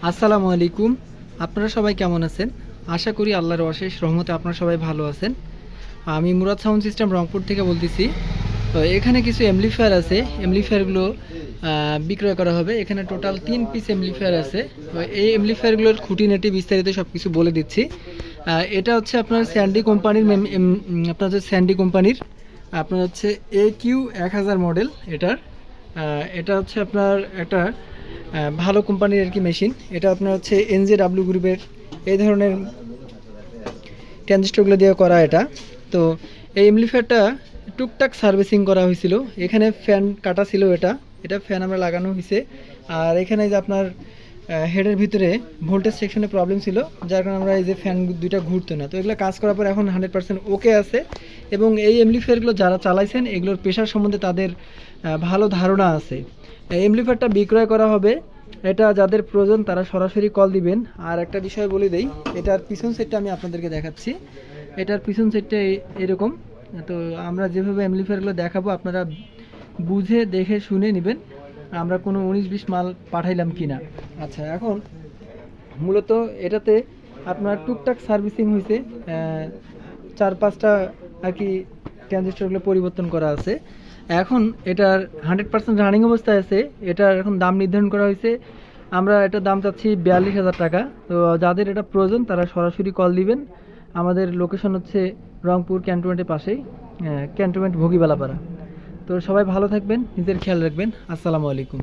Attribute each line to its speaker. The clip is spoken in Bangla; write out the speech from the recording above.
Speaker 1: আসসালামু আলাইকুম। আপনারা সবাই কেমন আছেন? আশা করি আল্লাহর অশেষ রহমতে আপনারা সবাই ভালো আছেন। আমি মুরাদ সাউন্ড সিস্টেম রংপুর থেকে বলতেছি। তো এখানে কিছু অ্যামপ্লিফায়ার আছে, অ্যামপ্লিফায়ারগুলো বিক্রয় করা হবে। এখানে টোটাল ৩ পিস অ্যামপ্লিফায়ার আছে। তো এই অ্যামপ্লিফায়ারগুলোর খুঁটিনাটি বিস্তারিত সব কিছু বলে দিচ্ছি। এটা হচ্ছে আপনার স্যান্ডি কোম্পানির আপনার হচ্ছে স্যান্ডি কোম্পানির আপনার হচ্ছে AQ1000 মডেল এটার। এটা হচ্ছে আপনার একটা ভালো কোম্পানির আর কি মেশিন। এটা আপনার হচ্ছে NJW গ্রুপের এই ধরনের ট্রানজিস্টরগুলো দিয়ে করা এটা। তো এই এমপ্লিফায়ারটা টুকটাক সার্ভিসিং করা হয়েছিল। এখানে ফ্যান কাটা ছিল, এটা ফ্যান আমরা লাগানো হয়েছে। আর এখানে যে আপনার হেডের ভিতরে ভোল্টেজ সেকশনে প্রবলেম ছিল, যার কারণে আমরা এই যে ফ্যান দুইটা ঘুরতো না। তো এগুলো কাজ করার পর এখন 100% ওকে আছে। এবং এই এমপ্লিফায়ারগুলো যারা চালাইছেন এগুলোর পেশার সম্বন্ধে তাদের ভালো ধারণা আছে। এই এমপ্লিফায়ারটা বিক্রয় করা হবে। এটা যাদের প্রয়োজন তারা সরাসরি কল দিবেন। আর একটা বিষয় বলে দেই, এটার পিছন সেটটা আমি আপনাদেরকে দেখাচ্ছি। এটার পিছন সেটটা এরকম। তো আমরা যেভাবে অ্যামপ্লিফায়ারগুলো দেখাবো আপনারা বুঝে দেখে শুনে নেবেন আমরা কোনো 19-20 মাল পাঠাইলাম কি না। আচ্ছা, এখন মূলত এটাতে আপনার টুকটাক সার্ভিসিং হয়েছে, 4-5টা আর কি ট্রানজিস্টরগুলো পরিবর্তন করা আছে। এখন এটার 100% রানিং অবস্থায় আছে। এটার এখন দাম নির্ধারণ করা হয়েছে, আমরা এটার দাম চাচ্ছি 42,000 টাকা। তো যাদের এটা প্রয়োজন তারা সরাসরি কল দিবেন। আমাদের লোকেশন হচ্ছে রংপুর ক্যান্টনমেন্টের পাশেই, ক্যান্টনমেন্ট ভোগীবালাপাড়া। তো সবাই ভালো থাকবেন, নিজের খেয়াল রাখবেন। আসসালামু আলাইকুম।